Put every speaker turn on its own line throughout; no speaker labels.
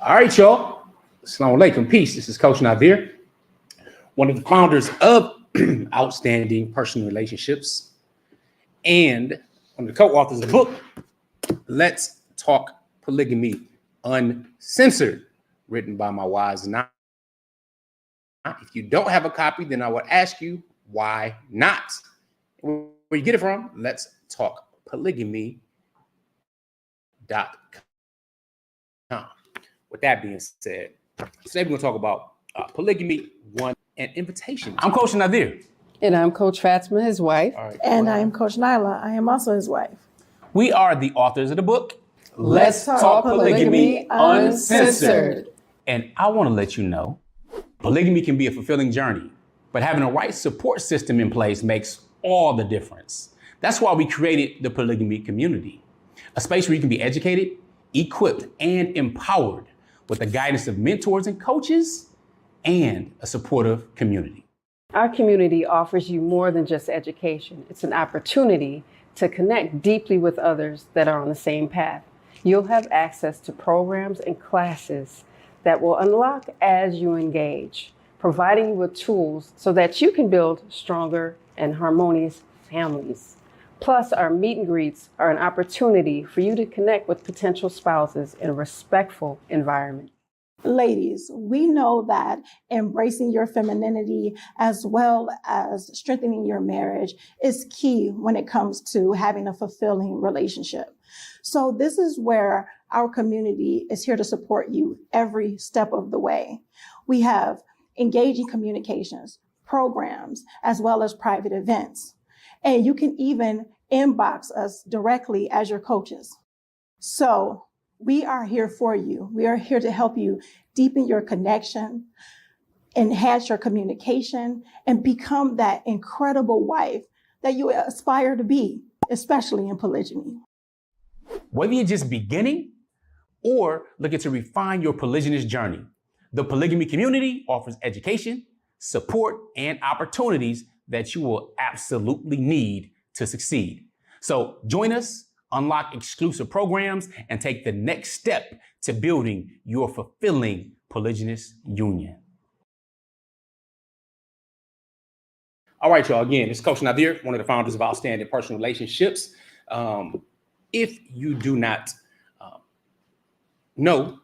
All right, y'all. Assalamu alaikum. Peace. This is Coach Nazir, one of the founders of Outstanding Personal Relationships and one of the co-authors of the book, Let's Talk Polygamy Uncensored, written by my wise Nyla. If you don't have a copy, then I would ask you, why not? Where you get it from? Let's Talk Polygamy.com. With that being said, today we're going to talk about polygamy, one, and invitation. I'm Coach Nazir.
And I'm Coach Fatimah, his wife.
Right, and I am Coach Nyla. I am also his wife.
We are the authors of the book, Let's Talk Polygamy Uncensored. And I want to let you know, polygamy can be a fulfilling journey, but having a right support system in place makes all the difference. That's why we created the polygamy community, a space where you can be educated, equipped, and empowered with the guidance of mentors and coaches and a supportive community.
Our community offers you more than just education. It's an opportunity to connect deeply with others that are on the same path. You'll have access to programs and classes that will unlock as you engage, providing you with tools so that you can build stronger and harmonious families. Plus, our meet and greets are an opportunity for you to connect with potential spouses in a respectful environment.
Ladies, we know that embracing your femininity as well as strengthening your marriage is key when it comes to having a fulfilling relationship. So this is where our community is here to support you every step of the way. We have engaging communications, programs, as well as private events. And you can even inbox us directly as your coaches. So we are here for you. We are here to help you deepen your connection, enhance your communication, and become that incredible wife that you aspire to be, especially in polygyny.
Whether you're just beginning or looking to refine your polygynous journey, the polygamy community offers education, support, and opportunities that you will absolutely need to succeed. So join us, unlock exclusive programs, and take the next step to building your fulfilling polygynous union. All right, y'all. Again, it's Coach Nazir, one of the founders of Outstanding Personal Relationships. If you do not know,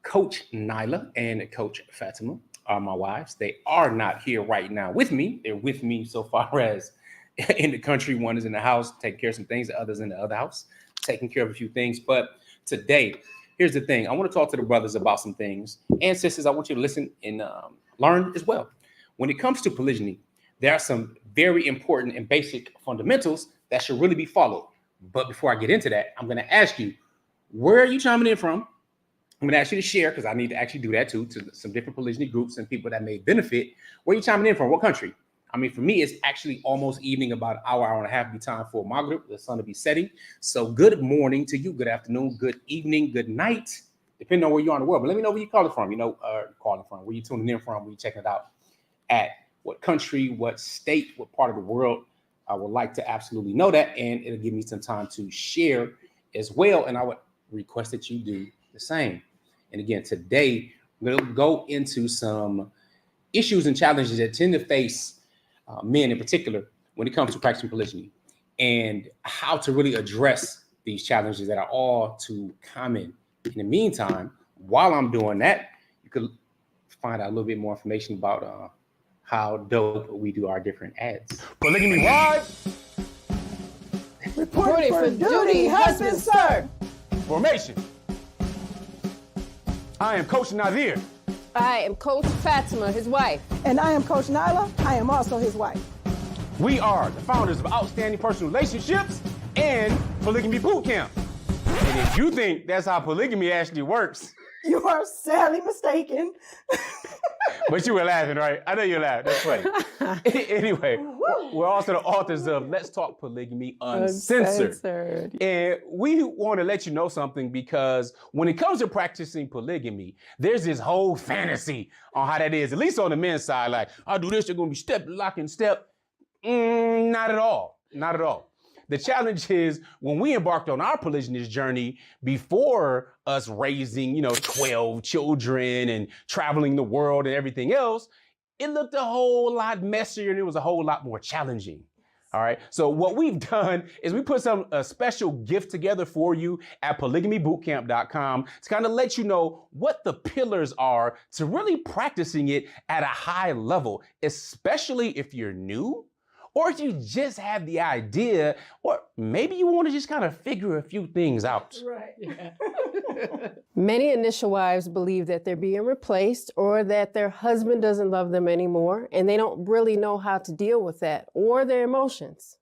Coach Nyla and Coach Fatimah are my wives. They are not here right now with me. They're with me so far as in the country. One is in the house, taking care of some things. The other's in the other house, taking care of a few things. But today, here's the thing. I want to talk to the brothers about some things. And sisters, I want you to listen and learn as well. When it comes to polygyny, there are some very important and basic fundamentals that should really be followed. But before I get into that, I'm going to ask you, where are you chiming in from? I'm going to ask you to share, because I need to actually do that too, to some different polygyny groups and people that may benefit. Where are you chiming in from? What country? I mean, for me, it's actually almost evening, about an hour and a half be time for Maghrib, the sun will be setting. So good morning to you, good afternoon, good evening, good night, depending on where you are in the world. But let me know where you're calling from, where you tuning in from, where you checking it out at, what country, what state, what part of the world. I would like to absolutely know that, and it'll give me some time to share as well. And I would request that you do the same. And again, today, we'll go into some issues and challenges that tend to face men in particular when it comes to practicing polygyny, and how to really address these challenges that are all too common. In the meantime, while I'm doing that, you could find out a little bit more information about how dope we do our different ads. Polygamy wide.
Reporting for duty has been served.
Formation. I am Coach Nazir.
I am Coach Fatimah, his wife.
And I am Coach Nyla. I am also his wife.
We are the founders of Outstanding Personal Relationships and Polygamy Bootcamp. And if you think that's how polygamy actually works,
You are sadly mistaken.
But you were laughing, right? I know you're laughing. That's funny. Anyway, we're also the authors of Let's Talk Polygamy Uncensored. And we want to let you know something, because when it comes to practicing polygamy, there's this whole fantasy on how that is, at least on the men's side. Like, I'll do this, they're going to be step, lock, and step. Not at all. Not at all. the challenge is when we embarked on our polygynous journey before us raising, 12 children and traveling the world and everything else, it looked a whole lot messier and it was a whole lot more challenging. All right. So what we've done is we put a special gift together for you at polygamybootcamp.com to kind of let you know what the pillars are to really practicing it at a high level, especially if you're new or if you just have the idea, or maybe you want to just kind of figure a few things out.
Right. Yeah.
Many initial wives believe that they're being replaced or that their husband doesn't love them anymore, and they don't really know how to deal with that or their emotions.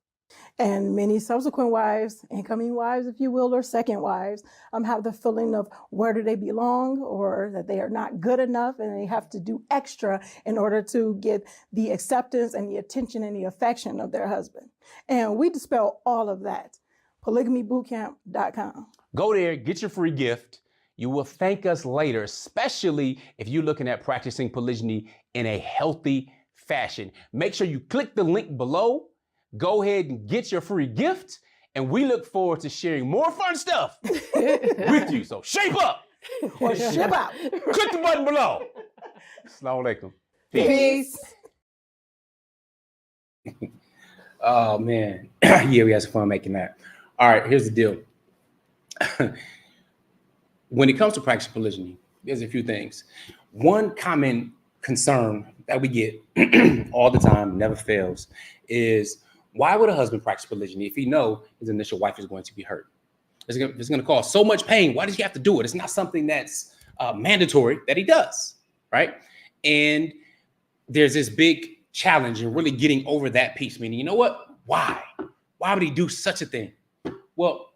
And many subsequent wives, incoming wives, if you will, or second wives, have the feeling of where do they belong, or that they are not good enough and they have to do extra in order to get the acceptance and the attention and the affection of their husband. And we dispel all of that. Polygamybootcamp.com.
Go there, get your free gift. You will thank us later, especially if you're looking at practicing polygyny in a healthy fashion. Make sure you click the link below. Go ahead and get your free gift, and we look forward to sharing more fun stuff with you. So shape up
Or ship out.
Click the button below. Assalamu alaikum.
Peace.
Oh man, yeah, we had some fun making that. All right, here's the deal. When it comes to practicing polygyny, there's a few things. One common concern that we get all the time, never fails, is why would a husband practice polygyny if he know his initial wife is going to be hurt? It's going to cause so much pain. Why does he have to do it? It's not something that's mandatory that he does, right? And there's this big challenge in really getting over that piece, meaning, you know what? Why? Why would he do such a thing? Well,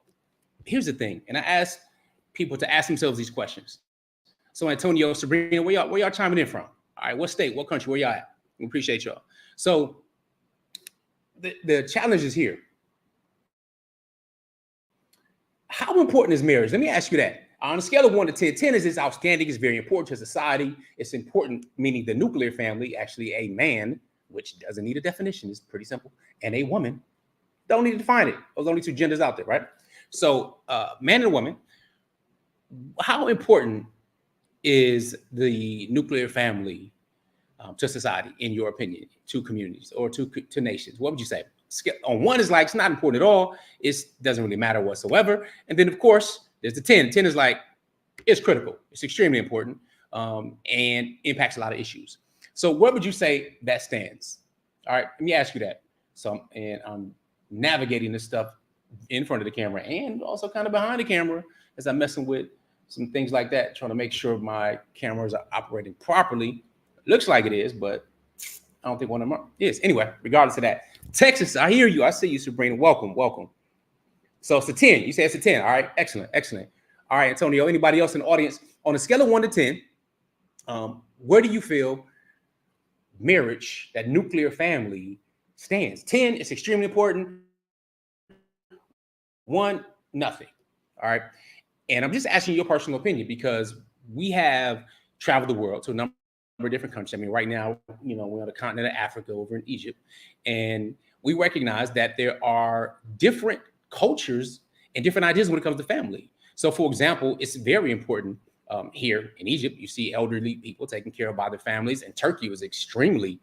here's the thing, and I ask people to ask themselves these questions. So Antonio, Sabrina, where y'all chiming in from? All right, what state, what country, where y'all at? We appreciate y'all. So the challenge is here. How important is marriage? Let me ask you that. On a scale of 1 to 10, 10 is outstanding, it's very important to society. It's important, meaning the nuclear family, actually a man, which doesn't need a definition, it's pretty simple, and a woman, don't need to define it. There's only 2 genders out there, right? So man and woman, how important is the nuclear family to society, in your opinion, to communities or to nations? What would you say? On 1 is like, it's not important at all. It doesn't really matter whatsoever. And then, of course, there's the 10. 10 is like, it's critical. It's extremely important and impacts a lot of issues. So where would you say that stands? All right, let me ask you that. So, and I'm navigating this stuff in front of the camera and also kind of behind the camera as I'm messing with some things like that, trying to make sure my cameras are operating properly. Looks like it is, but I don't think one of them is. Anyway, regardless of that, Texas, I hear you. I see you, Sabrina. Welcome, welcome. So it's a 10. You say it's a 10. All right, excellent, excellent. All right, Antonio, anybody else in the audience, on a scale of 1 to 10, where do you feel marriage, that nuclear family, stands? 10 is extremely important. 1, nothing. All right. And I'm just asking your personal opinion because we have traveled the world to a number of different countries. I mean, right now, we're on the continent of Africa over in Egypt, and we recognize that there are different cultures and different ideas when it comes to family. So, for example, it's very important here in Egypt. You see elderly people taken care of by their families, and Turkey was extremely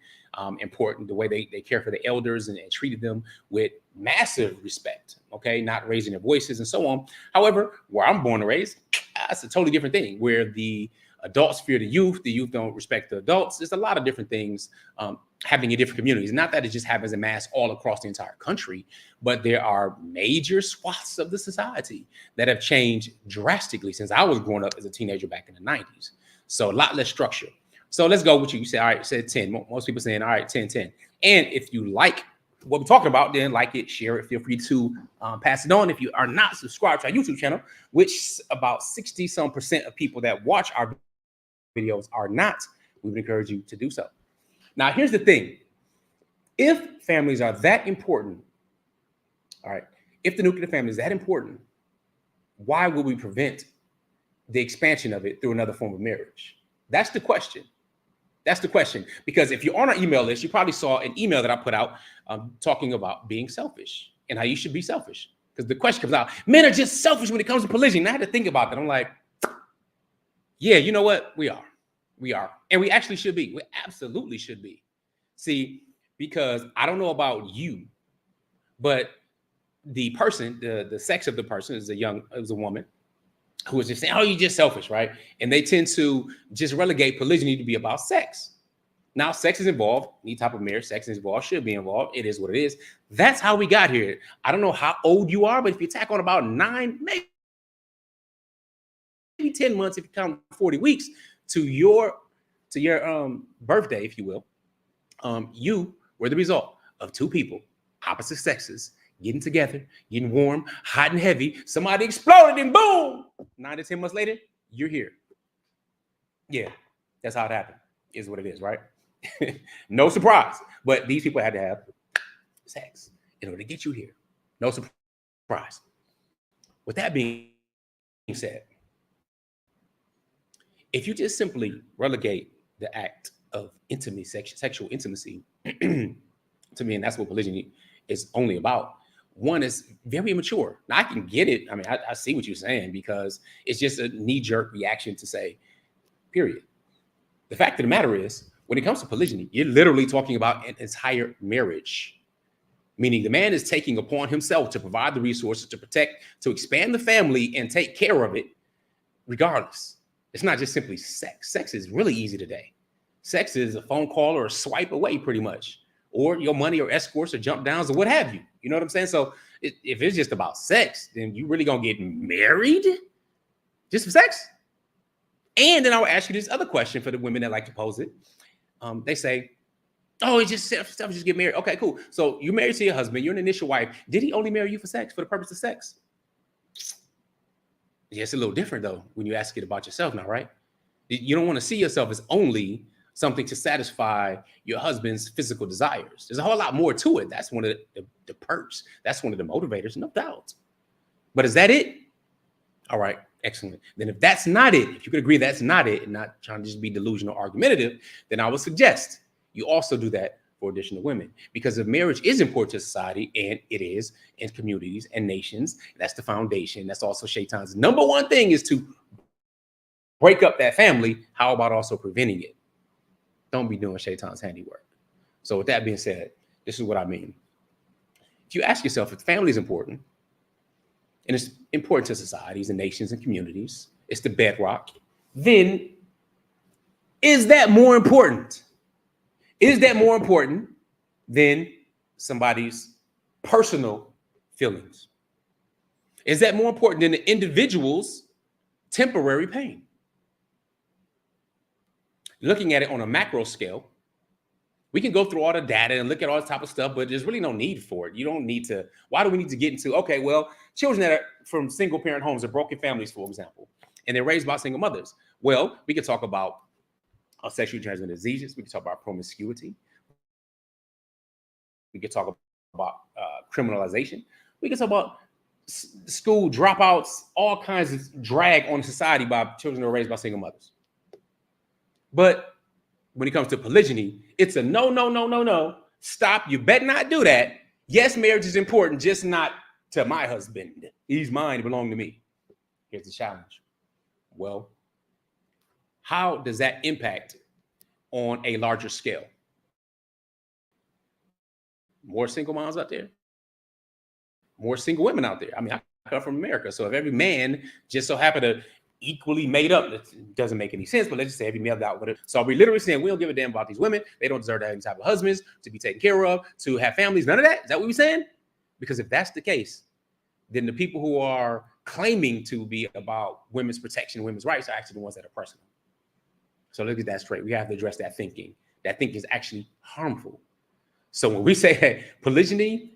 important, the way they care for the elders and treated them with massive respect, okay, not raising their voices and so on. However, where I'm born and raised, that's a totally different thing, where the adults fear the youth don't respect the adults. There's a lot of different things happening in different communities. Not that it just happens en masse all across the entire country, but there are major swaths of the society that have changed drastically since I was growing up as a teenager back in the 90s. So a lot less structure. So let's go with you. You say, all right, you said 10. Most people saying, all right, 10, 10. And if you like what we're talking about, then like it, share it. Feel free to pass it on. If you are not subscribed to our YouTube channel, which about 60% of people that watch our videos are not, we would encourage you to do so. Now, here's the thing. If families are that important, all right, if the nuclear family is that important, why would we prevent the expansion of it through another form of marriage? That's the question. That's the question. Because if you're on our email list, you probably saw an email that I put out talking about being selfish and how you should be selfish. Because the question comes out, men are just selfish when it comes to polygyny. And I had to think about that. I'm like, yeah, you know what? We are. And we actually should be. We absolutely should be. See, because I don't know about you, but the person, the sex of the person is a woman who is just saying, oh, you're just selfish, right? And they tend to just relegate polygyny to be about sex. Now, sex is involved. Any type of marriage, sex is involved, should be involved. It is what it is. That's how we got here. I don't know how old you are, but if you tack on about 9, maybe 10 months, if you count 40 weeks to your birthday, if you will, you were the result of two people, opposite sexes, getting together, getting warm, hot and heavy. Somebody exploded and boom, 9 to 10 months later, you're here. Yeah, that's how it happened, is what it is, right? No surprise. But these people had to have sex in order to get you here. No surprise. With that being said, if you just simply relegate the act of intimacy, sexual intimacy, to me, and that's what polygyny is only about, one is very immature. Now, I can get it. I mean, I see what you're saying, because it's just a knee-jerk reaction to say, period. The fact of the matter is, when it comes to polygyny, you're literally talking about an entire marriage, meaning the man is taking upon himself to provide the resources, to protect, to expand the family and take care of it regardless. It's not just simply sex. Sex is really easy today. Sex is a phone call or a swipe away, pretty much, or your money or escorts or jump downs or what have you. You know what I'm saying? So if it's just about sex, then you really gonna get married just for sex? And then I'll ask you this other question for the women that like to pose it. They say, oh, it's just stuff, just get married. Okay, cool. So you're married to your husband, you're an initial wife. Did he only marry you for sex, for the purpose of sex? Yeah, it's a little different though when you ask it about yourself now, right? You don't want to see yourself as only something to satisfy your husband's physical desires. There's a whole lot more to it. That's one of the perks. That's one of the motivators, no doubt. But is that it? All right, excellent. Then if that's not it, if you could agree that's not it, and not trying to just be delusional or argumentative, then I would suggest you also do that for additional women. Because if marriage is important to society, and it is in communities and nations, that's the foundation. That's also Shaitan's number one thing, is to break up that family. How about also preventing it? Don't be doing Shaitan's handiwork. So with that being said, this is what I mean. If you ask yourself if family is important, and it's important to societies and nations and communities, it's the bedrock, then is that more important? Is that more important than somebody's personal feelings? Is that more important than the individual's temporary pain? Looking at it on a macro scale, we can go through all the data and look at all this type of stuff, but there's really no need for it. You don't need to. Why do we need to get into, okay, well, children that are from single parent homes or broken families, for example, and they're raised by single mothers? Well, we can talk about sexually transmitted diseases. We can talk about promiscuity. We can talk about criminalization. We can talk about school dropouts, all kinds of drag on society by children that are raised by single mothers. But when it comes to polygyny, it's a no, no, no, no, no. Stop. You better not do that. Yes, marriage is important, just not to my husband. He's mine, belong to me. Here's the challenge. Well, how does that impact on a larger scale? More single moms out there, more single women out there. I mean, I come from America, so if every man just so happened to equally made up, it doesn't make any sense, but let's just say every male got with it. So we're literally saying we don't give a damn about these women. They don't deserve to have any type of husbands, to be taken care of, to have families, none of that. Is that what we're saying? Because if that's the case, then the people who are claiming to be about women's protection, women's rights, are actually the ones that are personal. So let's get that straight. We have to address that thinking. That thinking is actually harmful. So when we say hey, polygyny,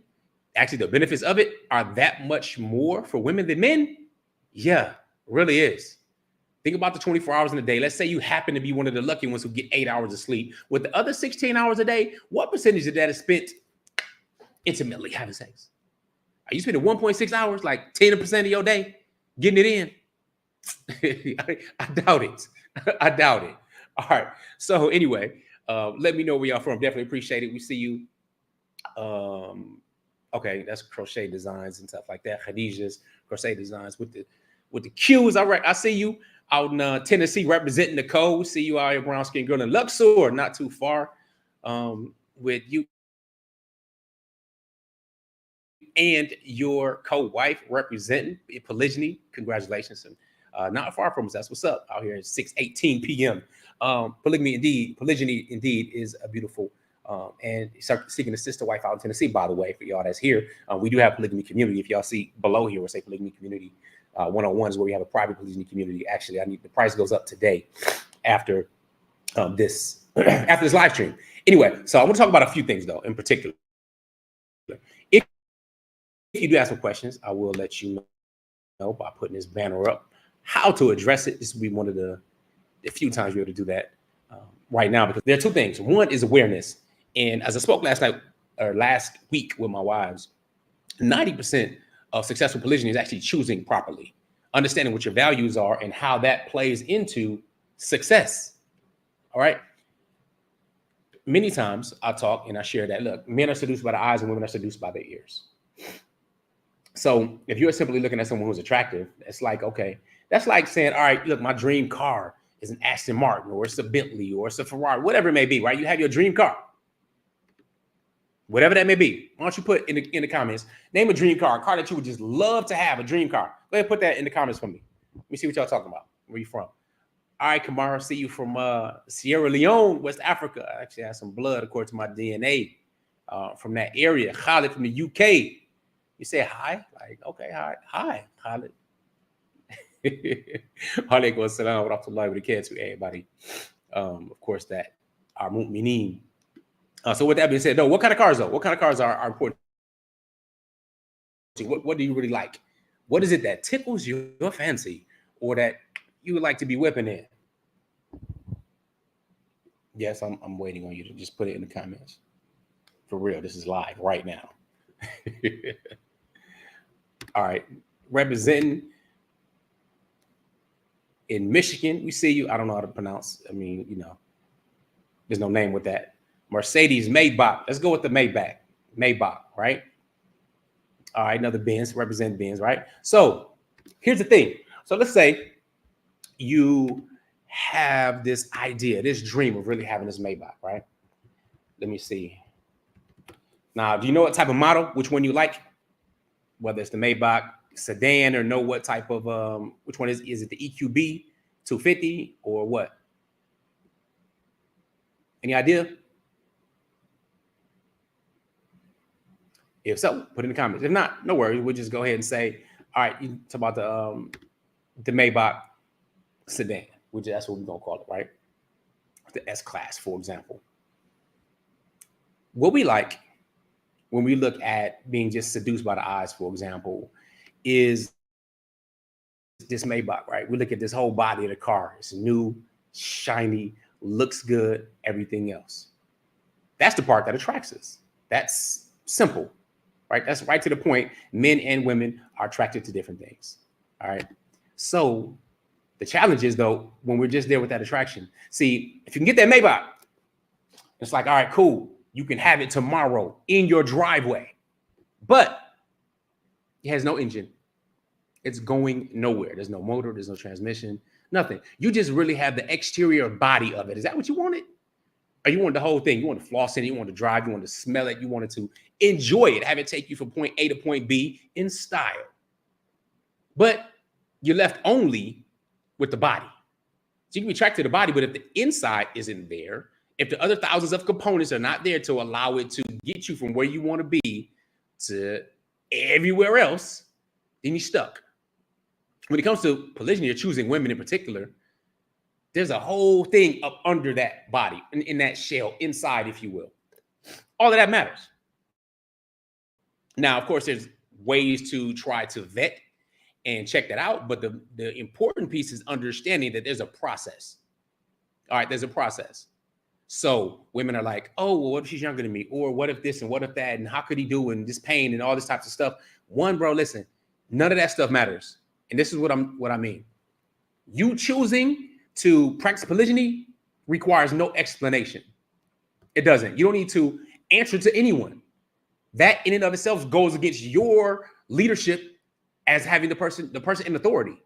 actually the benefits of it are that much more for women than men, yeah, really is. Think about the 24 hours in a day. Let's say you happen to be one of the lucky ones who get 8 hours of sleep. With the other 16 hours a day, what percentage of that is spent intimately having sex? Are you spending 1.6 hours, like 10% of your day, getting it in? I doubt it. I doubt it. All right. So anyway, let me know where y'all from. Definitely appreciate it. We see you. Okay, that's crochet designs and stuff like that. Khadijah's crochet designs with the Q's. All right, I see you out in Tennessee representing the code. See you out here, brown skin girl in Luxor, not too far. With you and your co-wife representing polygyny. Congratulations. And not far from us. That's what's up out here at 6:18 p.m. Polygyny indeed is a beautiful and seeking a sister wife out in Tennessee, by the way, for y'all that's here. We do have polygamy community. If y'all see below here, we'll say polygamy community 101 is where we have a private polygyny community. Actually, the price goes up today after this after this live stream. Anyway, so I want to talk about a few things though, in particular. If you do have some questions, I will let you know by putting this banner up how to address it. This will be one of the few times you're able to do that right now, because there are two things. One is awareness. And as I spoke last week with my wives, 90% of successful polygyny is actually choosing properly, understanding what your values are and how that plays into success. All right. Many times I talk and I share that, look, men are seduced by the eyes and women are seduced by their ears. So if you're simply looking at someone who's attractive, it's like, okay, that's like saying, all right, look, my dream car is an Aston Martin, or it's a Bentley, or it's a Ferrari, whatever it may be, right? You have your dream car, whatever that may be. Why don't you put in the comments, name a dream car, a car that you would just love to have, a dream car. Go ahead and put that in the comments for me. Let me see what y'all talking about. Where you from? All right, Kamara, see you from Sierra Leone, West Africa. I actually have some blood, according to my DNA, from that area. Khalid from the UK. You say hi? Like, okay, hi, Khalid. Alaikum assalam wa rahmatullahi wa barakatuh, everybody. Of course, that our mu'mineen. So with that being said, though, what kind of cars, though? What kind of cars are important? What do you really like? What is it that tickles your fancy, or that you would like to be whipping in? Yes, I'm waiting on you to just put it in the comments. For real, this is live right now. All right, representing in Michigan, we see you. I don't know how to pronounce. I mean, you know, there's no name with that. Mercedes Maybach. Let's go with the Maybach. Maybach, right? All right, another Benz, represent Benz, right? So here's the thing. So let's say you have this idea, this dream of really having this Maybach, right? Let me see. Now, do you know what type of model, which one you like? Whether it's the Maybach sedan, or know what type of, which one is it the EQB 250 or what? Any idea? If so, put in the comments. If not, no worries. We'll just go ahead and say, all right, you talk about the Maybach sedan, which that's what we're gonna call it, right? The S-Class, for example. What we like when we look at being just seduced by the eyes, for example, is this Maybach, right? We look at this whole body of the car. It's new, shiny, looks good, everything else. That's the part that attracts us. That's simple, right? That's right to the point. Men and women are attracted to different things, all right? So the challenge is, though, when we're just there with that attraction. See, if you can get that Maybach, it's like, all right, cool. You can have it tomorrow in your driveway, but it has no engine. It's going nowhere. There's no motor. There's no transmission, nothing. You just really have the exterior body of it. Is that what you wanted? Or you wanted the whole thing? You wanted to floss in it. You wanted to drive. You wanted to smell it. You wanted to enjoy it. Have it take you from point A to point B in style. But you're left only with the body. So you can be attracted to the body, but if the inside isn't there, if the other thousands of components are not there to allow it to get you from where you want to be to everywhere else, then you're stuck. When it comes to polygyny, you're choosing women in particular, there's a whole thing up under that body, in that shell, inside, if you will. All of that matters. Now, of course, there's ways to try to vet and check that out, but the important piece is understanding that there's a process. All right, there's a process. So women are like, oh, well, what if she's younger than me? Or what if this and what if that? And how could he do? And this pain and all this types of stuff. One, bro, listen, none of that stuff matters. And this is what I mean. You choosing to practice polygyny requires no explanation. It doesn't. You don't need to answer to anyone. that in and of itself goes against your leadership as having the person in authority.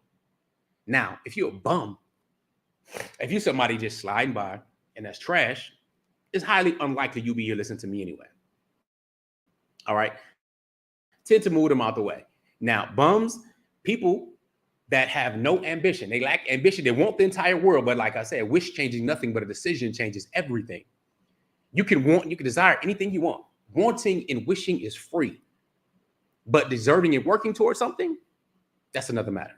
Now, if you're a bum, if you're somebody just sliding by and that's trash, it's highly unlikely you'll be here listening to me anyway. All right. Tend to move them out the way. Now, bums, people that have no ambition, they lack ambition, they want the entire world. But like I said, wish changes nothing, but a decision changes everything. You can want, you can desire anything you want. Wanting and wishing is free. But deserving and working towards something, that's another matter.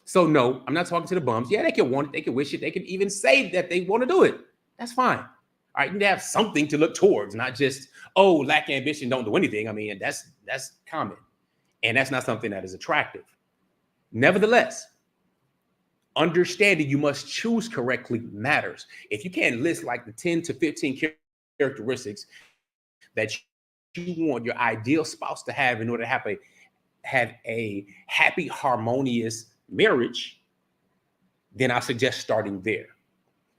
So no, I'm not talking to the bums. Yeah, they can want it, they can wish it, they can even say that they want to do it. That's fine. All right, you need to have something to look towards, not just, oh, lack ambition, don't do anything. I mean, that's common. And that's not something that is attractive. Nevertheless, understanding you must choose correctly matters. If you can't list like the 10 to 15 characteristics that you want your ideal spouse to have in order to have a happy, harmonious marriage, then I suggest starting there.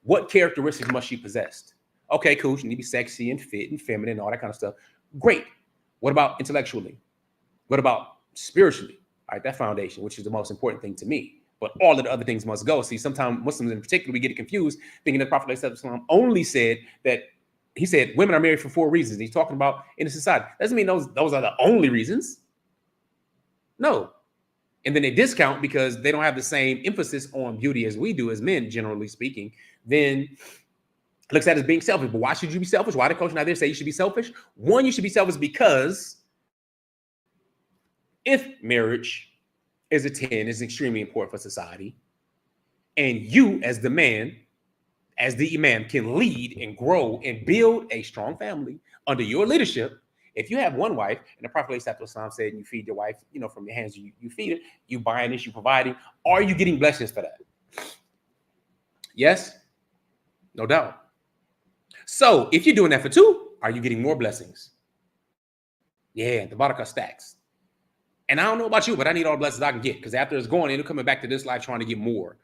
What characteristics must she possess? Okay, cool. She need to be sexy and fit and feminine and all that kind of stuff. Great. What about intellectually? What about spiritually? All right, that foundation, which is the most important thing to me. But all of the other things must go. See, sometimes Muslims in particular, we get confused thinking that Prophet ﷺ only said that he said women are married for 4 reasons. He's talking about in the society. Doesn't mean those are the only reasons. No. And then they discount because they don't have the same emphasis on beauty as we do as men, generally speaking. Then looks at it as being selfish. But why should you be selfish? Why did Coach Nyla say you should be selfish? One, you should be selfish because if marriage is a 10, is extremely important for society, and you as the man, as the imam, can lead and grow and build a strong family under your leadership. If you have one wife, and the Prophet ﷺ said you feed your wife, from your hands, you feed it, you buying this, you providing, are you getting blessings for that? Yes? No doubt. So if you're doing that for 2, are you getting more blessings? Yeah, the barakah stacks. And I don't know about you, but I need all the blessings I can get, because after it's going, it'll coming back to this life trying to get more.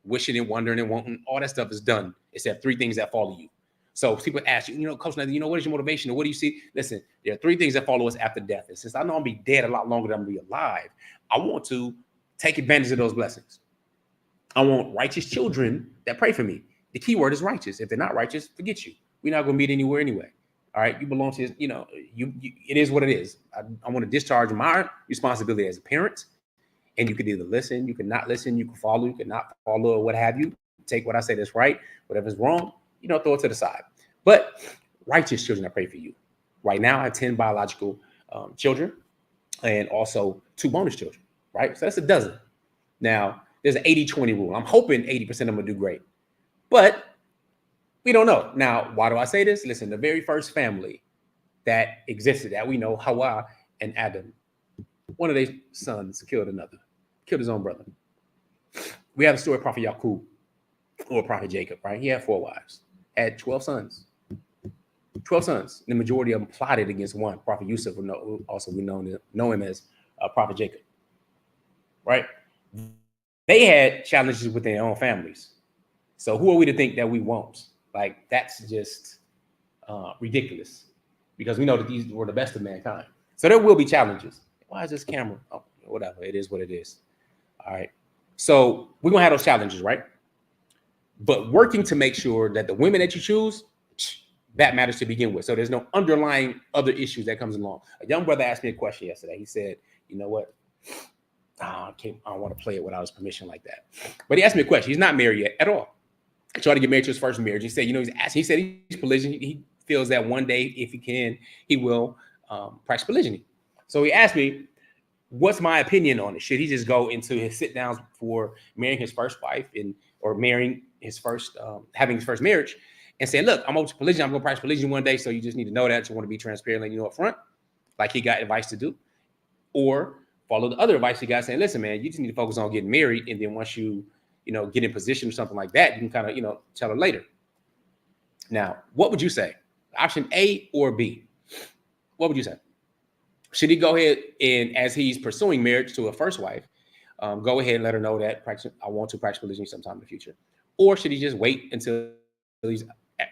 Wishing and wondering and wanting, all that stuff is done, except 3 things that follow you. So people ask you, Coach Nyla, what is your motivation or what do you see? Listen, there are 3 things that follow us after death. And since I know I'll be dead a lot longer than I'm going to be alive, I want to take advantage of those blessings. I want righteous children that pray for me. The key word is righteous. If they're not righteous, forget you. We're not going to meet anywhere anyway. All right. You belong to, it is what it is. I want to discharge my responsibility as a parent. And you can either listen, you can not listen, you can follow, you can not follow, or what have you. Take what I say that's right. Whatever's wrong, throw it to the side. But righteous children that pray for you. Right now, I have 10 biological children and also 2 bonus children, right? So that's a dozen. Now, there's an 80-20 rule. I'm hoping 80% of them will do great. But we don't know. Now, why do I say this? Listen, the very first family that existed that we know, Hawa and Adam, one of their sons killed his own brother. We have the story of Prophet Yaqub or Prophet Jacob, right? He had 4 wives, had 12 sons. 12 sons. The majority of them plotted against one. Prophet Yusuf, also we know him as Prophet Jacob, right? They had challenges with their own families. So who are we to think that we won't? Like, that's just ridiculous, because we know that these were the best of mankind. So there will be challenges. Why is this camera? Oh, whatever. It is what it is. All right. So we're going to have those challenges, right? But working to make sure that the women that you choose, that matters to begin with. So there's no underlying other issues that comes along. A young brother asked me a question yesterday. He said, you know what? I don't want to play it without his permission like that. But he asked me a question. He's not married yet at all. He tried to get married to his first marriage. He said, he said he's polygyny. He feels that one day, if he can, he will practice polygyny. So he asked me, what's my opinion on it? Should he just go into his sit downs for marrying his first wife or marrying his first, having his first marriage and say, look, I'm open to polygyny. I'm going to practice polygyny one day. So you just need to know that. You want to be transparent and up front, like he got advice to do, or follow the other advice he got saying, listen, man, you just need to focus on getting married. And then once you, get in position or something like that, you can kind of, tell her later. Now, what would you say? Option A or B? What would you say? Should he go ahead and, as he's pursuing marriage to a first wife, go ahead and let her know that I want to practice polygyny sometime in the future? Or should he just wait until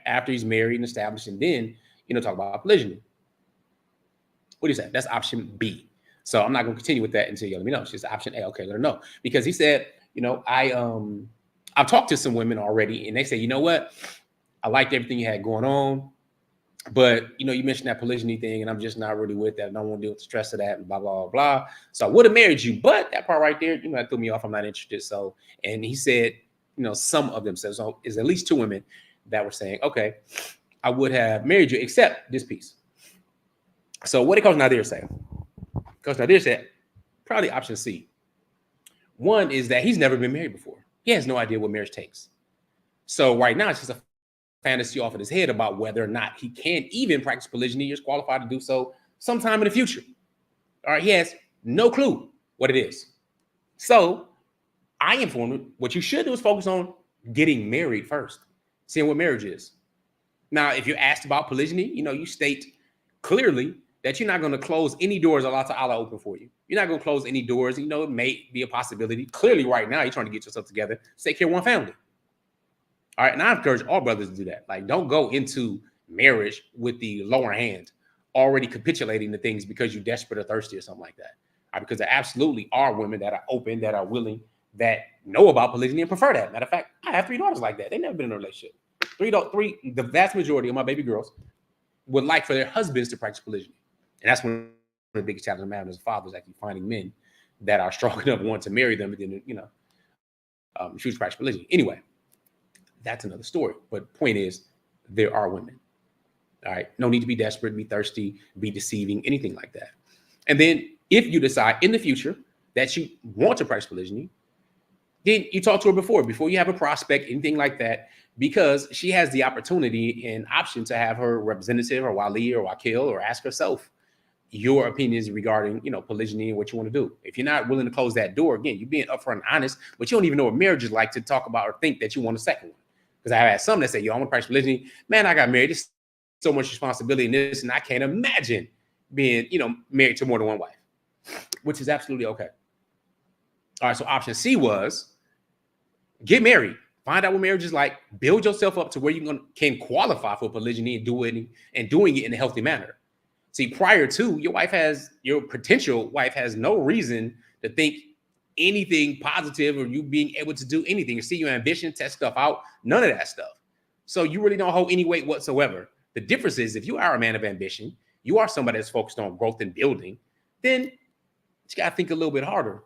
after he's married and established and then, talk about polygyny? What do you say? That's option B. So I'm not going to continue with that until you let me know. She's option A. Okay, let her know. Because he said, I've talked to some women already, and they say, you know what? I liked everything you had going on, but you mentioned that polygyny thing, and I'm just not really with that. I don't want to deal with the stress of that, and blah, blah, blah, blah. So I would have married you, but that part right there, that threw me off. I'm not interested. So, and he said, some of them said, so is at least 2 women that were saying, okay, I would have married you, except this piece. So what did Coach Nazir say? Coach Nazir said, probably option C. One is that he's never been married before. He has no idea what marriage takes. So right now, it's just a fantasy off in his head about whether or not he can even practice polygyny or is qualified to do so sometime in the future. All right, he has no clue what it is. So I informed him, what you should do is focus on getting married first, seeing what marriage is. Now, if you're asked about polygyny, you state clearly that you're not going to close any doors Allah Ta'ala open for you. You're not going to close any doors. It may be a possibility. Clearly, right now, you're trying to get yourself together to take care of one family. All right, and I encourage all brothers to do that. Like, don't go into marriage with the lower hand, already capitulating to things because you're desperate or thirsty or something like that. All right, because there absolutely are women that are open, that are willing, that know about polygyny and prefer that. Matter of fact, I have 3 daughters like that. They've never been in a relationship. The vast majority of my baby girls would like for their husbands to practice polygyny. And that's one of the biggest challenges I'm having as a father, is actually finding men that are strong enough to want to marry them and then, choose to practice polygyny. Anyway, that's another story. But point is, there are women. All right. No need to be desperate, be thirsty, be deceiving, anything like that. And then if you decide in the future that you want to practice polygyny, then you talk to her before you have a prospect, anything like that, because she has the opportunity and option to have her representative or wali or wakil or ask herself your opinions regarding, polygyny and what you want to do. If you're not willing to close that door, again, you're being upfront and honest, but you don't even know what marriage is like to talk about or think that you want a second one. Because I had some that say, yo, I want to practice polygyny. Man, I got married. There's so much responsibility in this, and I can't imagine being, married to more than one wife, which is absolutely okay. All right, so option C was get married. Find out what marriage is like. Build yourself up to where you can qualify for polygyny and doing it in a healthy manner. See, prior to, your potential wife has no reason to think anything positive or you being able to do anything. You see your ambition, test stuff out, none of that stuff. So you really don't hold any weight whatsoever. The difference is if you are a man of ambition, you are somebody that's focused on growth and building, then you got to think a little bit harder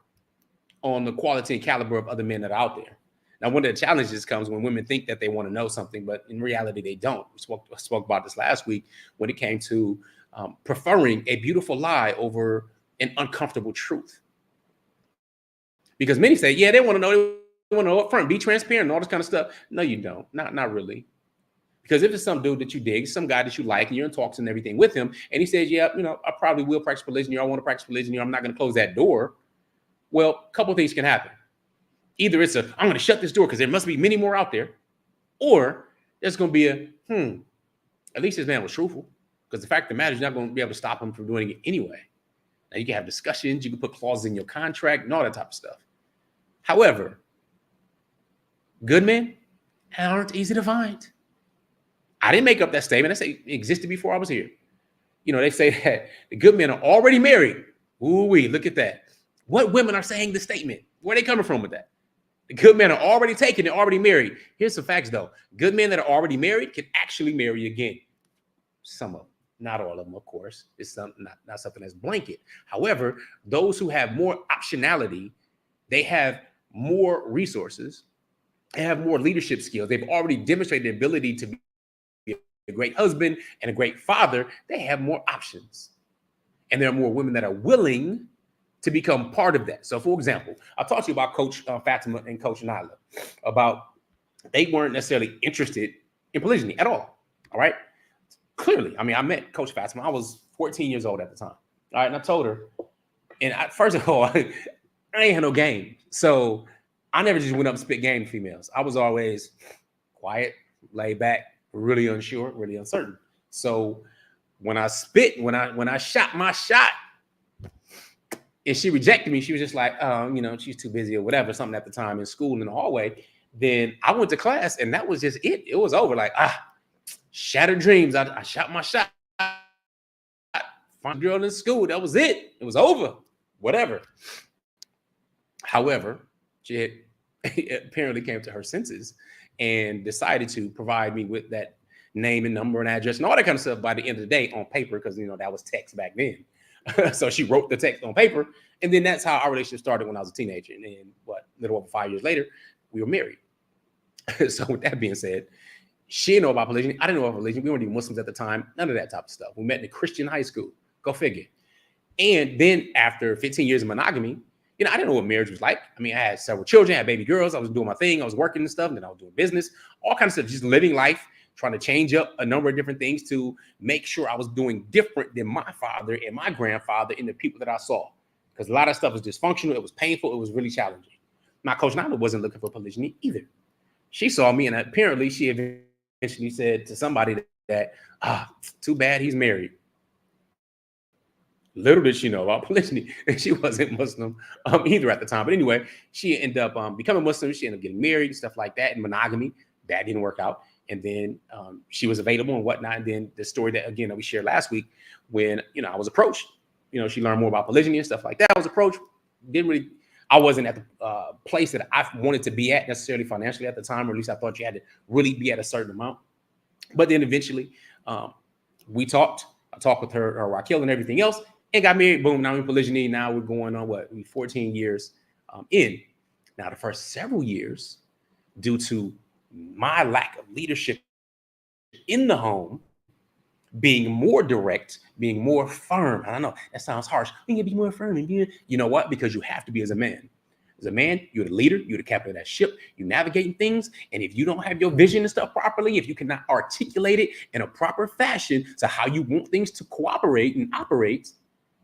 on the quality and caliber of other men that are out there. Now, one of the challenges comes when women think that they want to know something, but in reality, they don't. We spoke about this last week when it came to preferring a beautiful lie over an uncomfortable truth. Because many say, yeah, they want to know up front, be transparent and all this kind of stuff. No, you don't. Not really. Because if it's some dude that you dig, some guy that you like, and you're in talks and everything with him, and he says, yeah, I probably will practice polygyny, or I want to practice polygyny, or I'm not going to close that door. Well, a couple of things can happen. Either it's I'm going to shut this door because there must be many more out there, or there's going to be at least this man was truthful. Because the fact of the matter is, you're not going to be able to stop him from doing it anyway. Now, you can have discussions, you can put clauses in your contract and all that type of stuff. However, good men aren't easy to find. I didn't make up that statement. I say it existed before I was here. They say that the good men are already married. Ooh-wee, look at that. What women are saying the statement? Where are they coming from with that? The good men are already taken, they're already married. Here's some facts, though. Good men that are already married can actually marry again. Some of them. Not all of them, of course. It's not something that's blanket. However, those who have more optionality, they have more resources, they have more leadership skills. They've already demonstrated the ability to be a great husband and a great father. They have more options. And there are more women that are willing to become part of that. So, for example, I'll talk to you about Coach Fatimah and Coach Nyla about they weren't necessarily interested in polygyny at all. All right. Clearly, I met Coach Fatimah. I was 14 years old at the time. All right. And I told her, and first of all, I ain't had no game. So I never just went up and spit game to females. I was always quiet, laid back, really unsure, really uncertain. So when I shot my shot, and she rejected me, she was just like, she's too busy or whatever, something at the time in school in the hallway. Then I went to class and that was just it. It was over. Like, shattered dreams. I shot my shot. Find a girl in school. That was it. It was over. Whatever. However, she had apparently came to her senses and decided to provide me with that name and number and address and all that kind of stuff by the end of the day on paper, because that was text back then. So she wrote the text on paper, and then that's how our relationship started when I was a teenager. And then a little over 5 years later, we were married. So with that being said, she didn't know about polygyny. I didn't know about polygyny. We weren't even Muslims at the time. None of that type of stuff. We met in a Christian high school. Go figure. And then after 15 years of monogamy, I didn't know what marriage was like. I mean, I had several children, I had baby girls. I was doing my thing. I was working and stuff. And then I was doing business, all kinds of stuff, just living life, trying to change up a number of different things to make sure I was doing different than my father and my grandfather and the people that I saw. Because a lot of stuff was dysfunctional. It was painful. It was really challenging. Now, Coach Nyla wasn't looking for polygyny either. She saw me, and apparently she eventually said to somebody that too bad he's married. Little did she know about polygyny, and she wasn't Muslim either at the time. But anyway, she ended up becoming Muslim. She ended up getting married and stuff like that, and monogamy. That didn't work out. And then she was available and whatnot. And then the story that we shared last week, when I was approached, she learned more about polygyny and stuff like that. I was approached. I wasn't at the place that I wanted to be at necessarily financially at the time, or at least I thought you had to really be at a certain amount. But then eventually we talked. I talked with her, Raquel, and everything else, and got married. Boom. Now we're in polygyny. Now we're going on 14 years in. Now the first several years, due to my lack of leadership in the home, being more direct, being more firm. I know that sounds harsh. We can be more firm and you know what? Because you have to be as a man. As a man, you're the leader, you're the captain of that ship, you're navigating things. And if you don't have your vision and stuff properly, if you cannot articulate it in a proper fashion to how you want things to cooperate and operate,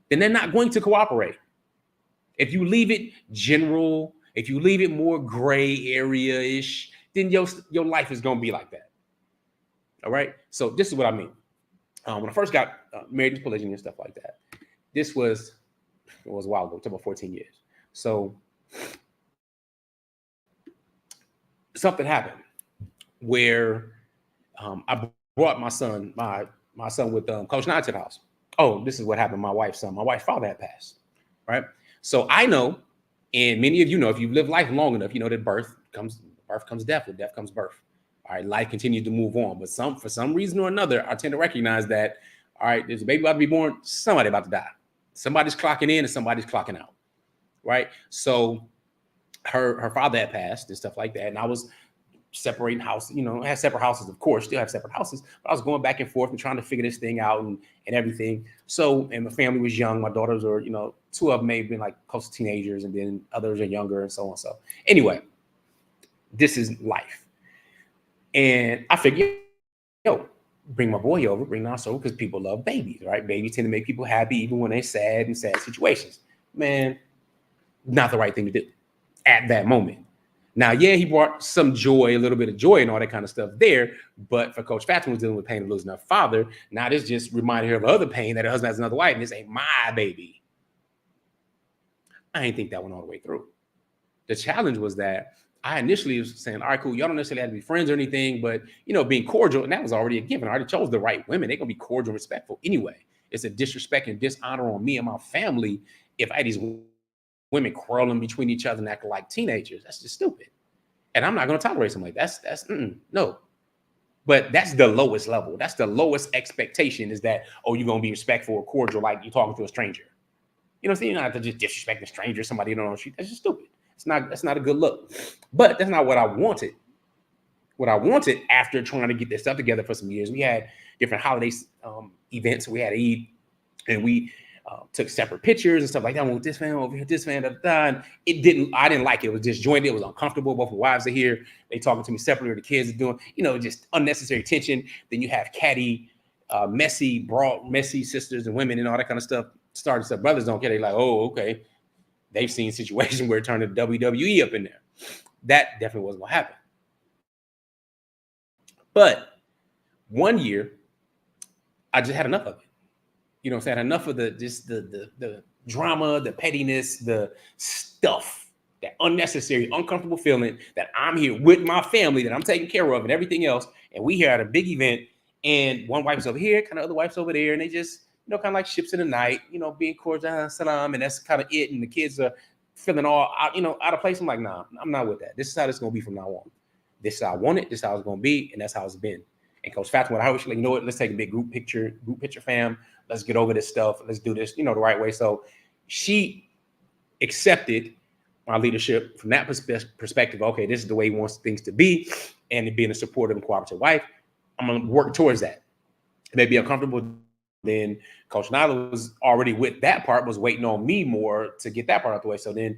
then they're not going to cooperate. If you leave it general, if you leave it more gray area-ish, then your life is going to be like that. All right. So this is what I mean. When I first got married to polygyny and stuff like that, it was a while ago, it took about 14 years. So something happened where I brought my son with Coach Nyla to the house. Oh, this is what happened. My wife's father had passed. Right. So I know, and many of you know, if you've lived life long enough, you know that birth comes death, and death comes birth. All right, life continues to move on, but for some reason or another, I tend to recognize that, all right, there's a baby about to be born, somebody about to die. Somebody's clocking in and somebody's clocking out, right? So her father had passed and stuff like that, and I was separating houses, I had separate houses, of course, still have separate houses, but I was going back and forth and trying to figure this thing out and everything. So, and my family was young. My daughters are, two of them may have been like close to teenagers, and then others are younger and so on. So anyway, this is life. And I figured, bring my boy over, bring Nazir over, because people love babies, right? Babies tend to make people happy even when they're sad in sad situations. Man, not the right thing to do at that moment. Now, yeah, he brought some joy, a little bit of joy and all that kind of stuff there. But for Coach Fatimah was dealing with pain of losing her father. Now this just reminded her of other pain that her husband has another wife, and this ain't my baby. I didn't think that went all the way through. The challenge was that I initially was saying, all right, cool. Y'all don't necessarily have to be friends or anything, but, being cordial. And that was already a given. I already chose the right women. They're going to be cordial and respectful anyway. It's a disrespect and dishonor on me and my family if I had these women quarreling between each other and acting like teenagers. That's just stupid. And I'm not going to tolerate something like that. That's no. But that's the lowest level. That's the lowest expectation, is that, you're going to be respectful or cordial like you're talking to a stranger. You're not have to just disrespect a stranger, somebody you don't know. That's just stupid. That's not a good look. But that's not what I wanted. What I wanted after trying to get this stuff together for some years, we had different holiday events. We had Eid, and we took separate pictures and stuff like that. I went with this fan over here, this fan, and I didn't like it. It was disjointed. It was uncomfortable. Both the wives are here. They talking to me separately, or the kids are doing, just unnecessary tension. Then you have catty, messy sisters and women and all that kind of stuff. Starting stuff. Brothers don't care. They're like, oh, okay. They've seen situations where it turned to WWE up in there. That definitely wasn't going to happen. But one year, I just had enough of it. I had enough of the drama, the pettiness, the stuff, that unnecessary, uncomfortable feeling that I'm here with my family, that I'm taking care of and everything else. And we here at a big event, and one wife's over here, kind of other wife's over there, and they just, kind of like ships in the night, being cordial, salam, and that's kind of it. And the kids are feeling all out, out of place. I'm like, nah, I'm not with that. This is how it's going to be from now on. This is how I want it. This is how it's going to be. And that's how it's been. And Coach Fatimah, I was like, what? Let's take a big group picture, fam. Let's get over this stuff. Let's do this, the right way. So she accepted my leadership from that perspective. Okay, this is the way he wants things to be. And being a supportive and cooperative wife, I'm going to work towards that. It may be uncomfortable. Then Coach Nyla was already with that part, was waiting on me more to get that part out the way. So then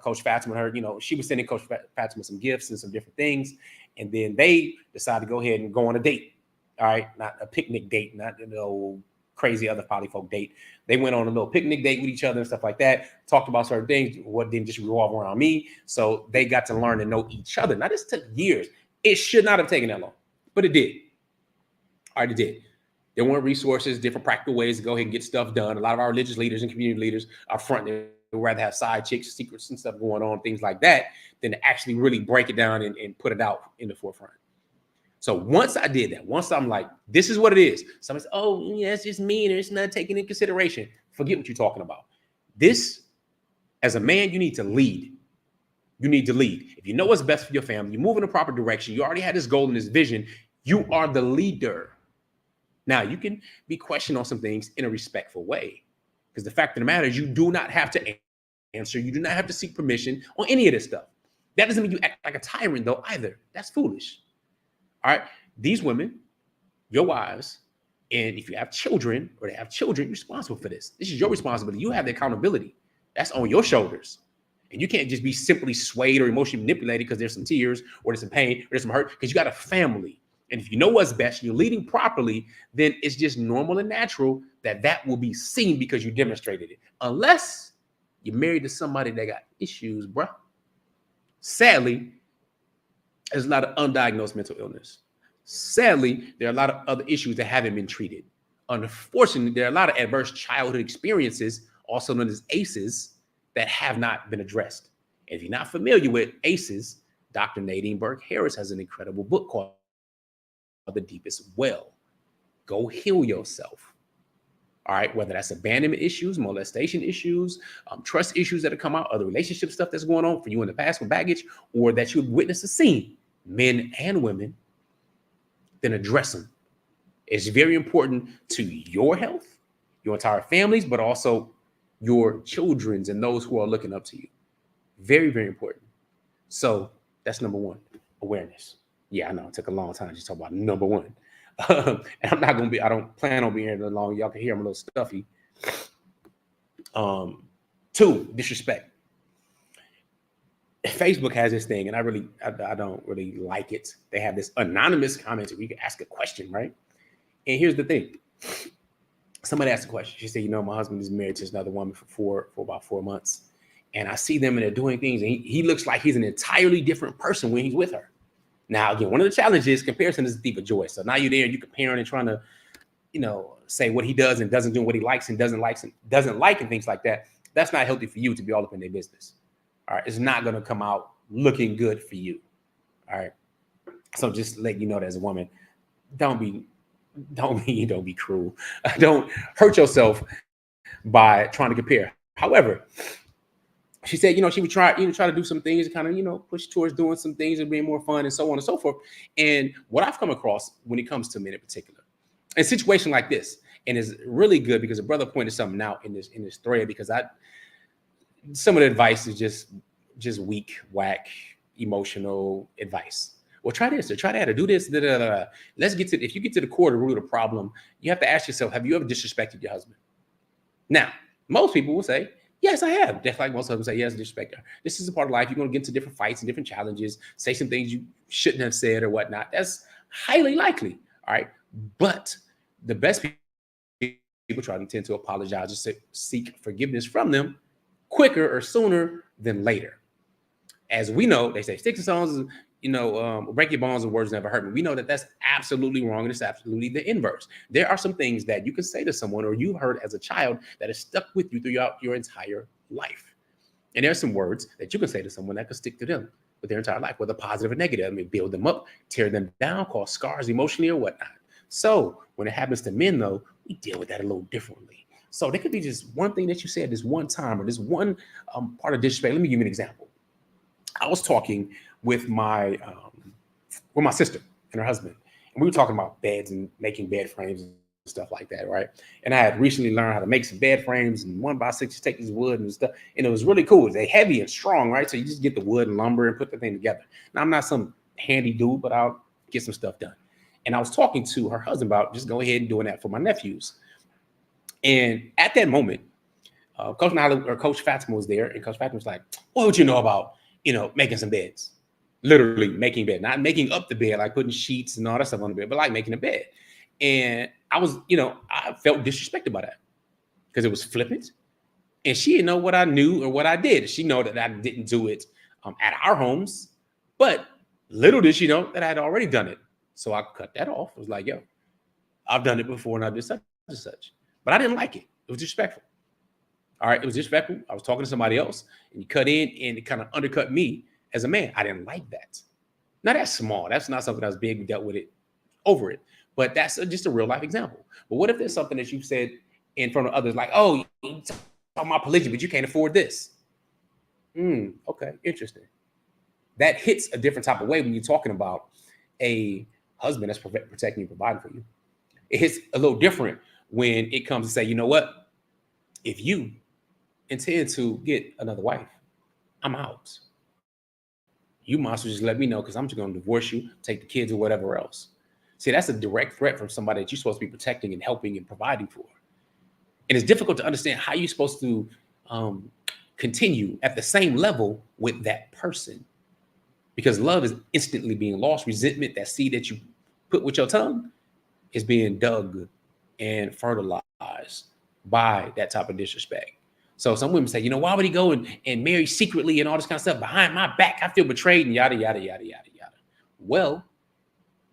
Coach Fatimah, her, she was sending Coach Fatimah some gifts and some different things. And then they decided to go ahead and go on a date. All right. Not a picnic date, not a little crazy other polyfolk date. They went on a little picnic date with each other and stuff like that, talked about certain things, what didn't just revolve around me. So they got to learn and know each other. Now, this took years. It should not have taken that long, but it did. All right, it did. There weren't resources, different practical ways to go ahead and get stuff done. A lot of our religious leaders and community leaders are front. They would rather have side chicks, secrets and stuff going on, things like that, than to actually really break it down and put it out in the forefront. So once I did that, once I'm like, this is what it is. Somebody says, oh, yeah, it's just me and it's not taken into consideration. Forget what you're talking about. This, as a man, you need to lead. You need to lead. If you know what's best for your family, you move in the proper direction, you already had this goal and this vision, you are the leader. Now, you can be questioned on some things in a respectful way, because the fact of the matter is you do not have to answer. You do not have to seek permission on any of this stuff. That doesn't mean you act like a tyrant, though, either. That's foolish. All right. These women, your wives, and if you have children or they have children, you're responsible for this. This is your responsibility. You have the accountability. That's on your shoulders. And you can't just be simply swayed or emotionally manipulated because there's some tears or there's some pain or there's some hurt, because you got a family. And if you know what's best, you're leading properly, then it's just normal and natural that will be seen because you demonstrated it. Unless you're married to somebody that got issues, bro. Sadly, there's a lot of undiagnosed mental illness. Sadly, there are a lot of other issues that haven't been treated. Unfortunately, there are a lot of adverse childhood experiences, also known as ACEs, that have not been addressed. And if you're not familiar with ACEs, Dr. Nadine Burke-Harris has an incredible book called The Deepest Well. Go heal yourself. All right, whether that's abandonment issues, molestation issues, trust issues that have come out, other relationship stuff that's going on for you in the past with baggage, or that you've witnessed a scene, men and women, then address them. It's very important to your health, your entire families, but also your children's and those who are looking up to you. Very, very important. So that's number one, awareness. Yeah, I know it took a long time to talk about number one. And I don't plan on being here that long. Y'all can hear I'm a little stuffy. Two, disrespect. Facebook has this thing, and I don't really like it. They have this anonymous comment where you can ask a question, right? And here's the thing. Somebody asked a question. She said, my husband is married to another woman for about 4 months. And I see them and they're doing things, and he looks like he's an entirely different person when he's with her. Now, again, one of the challenges, comparison is a thief of joy. So now you're there and you're comparing and trying to, say what he does and doesn't do, what he likes and doesn't like and things like that. That's not healthy for you to be all up in their business. All right. It's not going to come out looking good for you. All right. So just let you know that as a woman, don't be cruel. Don't hurt yourself by trying to compare. However, she said, she would try to do some things and kind of, push towards doing some things and being more fun and so on and so forth. And what I've come across when it comes to men in particular, a situation like this, and it's really good because a brother pointed something out in this thread, because some of the advice is just weak, whack, emotional advice. Well, try this or try that or do this. Let's get to, if you get to the core, the root of the problem, you have to ask yourself, have you ever disrespected your husband? Now, most people will say, yes, I have. Just like most husbands say, yes, disrespect her. This is a part of life. You're going to get into different fights and different challenges, say some things you shouldn't have said or whatnot. That's highly likely. All right. But the best people tend to apologize, just seek forgiveness from them quicker or sooner than later. As we know, they say sticks and stones, break your bones and words never hurt me. We know that that's absolutely wrong, and it's absolutely the inverse. There are some things that you can say to someone or you heard as a child that has stuck with you throughout your entire life. And there are some words that you can say to someone that could stick to them with their entire life, whether positive or negative. I mean, build them up, tear them down, cause scars emotionally or whatnot. So when it happens to men, though, we deal with that a little differently. So there could be just one thing that you said this one time, or this one part of disrespect. Let me give you an example. I was talking with my sister and her husband, and we were talking about beds and making bed frames and stuff like that, right? And I had recently learned how to make some bed frames, and 1x6, you take this wood and stuff, and it was really cool. They're heavy and strong, right? So you just get the wood and lumber and put the thing together. Now, I'm not some handy dude, but I'll get some stuff done. And I was talking to her husband about just go ahead and doing that for my nephews. And at that moment, Coach Nyla or Coach Fatimah was there, and Coach Fatimah was like, "What would you know about, making some beds?" Literally making bed, not making up the bed, like putting sheets and all that stuff on the bed, but like making a bed. And I was, I felt disrespected by that because it was flippant, and she didn't know what I knew or what I did. She know that I didn't do it at our homes, but little did she know that I had already done it. So I cut that off. I was like, "Yo, I've done it before, and I did such and such," but I didn't like it. It was disrespectful. All right, it was disrespectful. I was talking to somebody else, and you cut in, and it kind of undercut me as a man. I didn't like that. Now that's small. That's not something that was big. We dealt with it, over it. But that's just a real life example. But what if there's something that you've said in front of others, like, "Oh, you talking about polygyny, but you can't afford this." Okay, interesting. That hits a different type of way when you're talking about a husband that's protecting you, providing for you. It hits a little different when it comes to say, "You know what? If you intend to get another wife, I'm out. You might as well just let me know, because I'm just going to divorce you, take the kids, or whatever else." See, that's a direct threat from somebody that you're supposed to be protecting and helping and providing for. And it's difficult to understand how you're supposed to continue at the same level with that person, because love is instantly being lost. Resentment, that seed that you put with your tongue, is being dug and fertilized by that type of disrespect. So some women say, "Why would he go and marry secretly and all this kind of stuff behind my back? I feel betrayed," and yada, yada, yada, yada, yada. Well,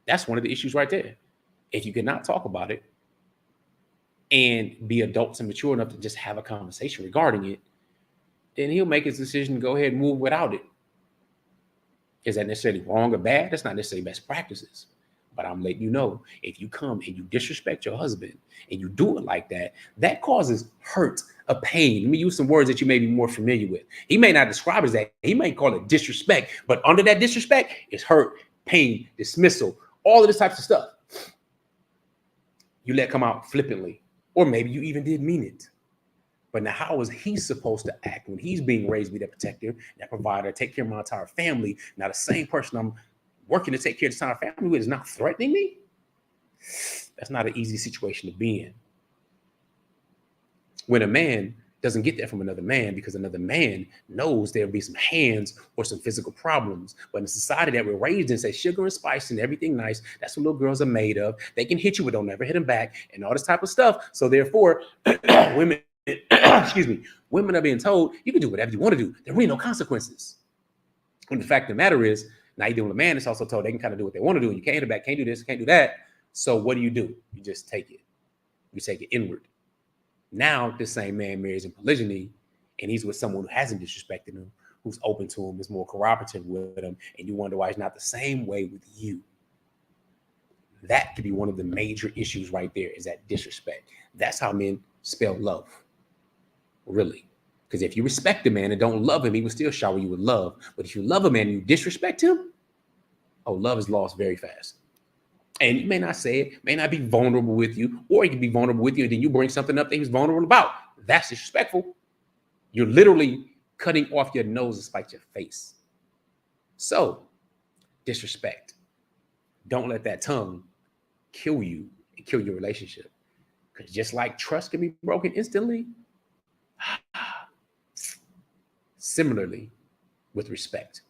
that's one of the issues right there. If you cannot talk about it and be adults and mature enough to just have a conversation regarding it, then he'll make his decision to go ahead and move without it. Is that necessarily wrong or bad? That's not necessarily best practices. But I'm letting you know, if you come and you disrespect your husband and you do it like that, that causes hurt, a pain. Let me use some words that you may be more familiar with. He may not describe it as that. He may call it disrespect, but under that disrespect is hurt, pain, dismissal, all of this types of stuff. You let come out flippantly, or maybe you even did mean it. But now, how is he supposed to act when he's being raised to be that protector, that provider, take care of my entire family? Now, the same person I'm working to take care of the entire family with is not threatening me? That's not an easy situation to be in. When a man doesn't get that from another man, because another man knows there'll be some hands or some physical problems. But in the society that we're raised in, say sugar and spice and everything nice, that's what little girls are made of. They can hit you, but don't never hit them back, and all this type of stuff. So therefore, women, women are being told you can do whatever you want to do. There are really no consequences. When the fact of the matter is, now you're dealing with a man that's also told they can kind of do what they want to do. And you can't hit it back, can't do this, can't do that. So what do? You just take it. You take it inward. Now this same man marries in polygyny, and he's with someone who hasn't disrespected him, who's open to him, is more cooperative with him, and you wonder why he's not the same way with you. That could be one of the major issues right there, is that disrespect. That's how men spell love, really. Because if you respect a man and don't love him, he will still shower you with love. But if you love a man and you disrespect him, love is lost very fast. And you may not say it, may not be vulnerable with you, or he can be vulnerable with you, and then you bring something up that he was vulnerable about. That's disrespectful. You're literally cutting off your nose to spite your face. So, disrespect. Don't let that tongue kill you and kill your relationship. Because just like trust can be broken instantly, similarly with respect.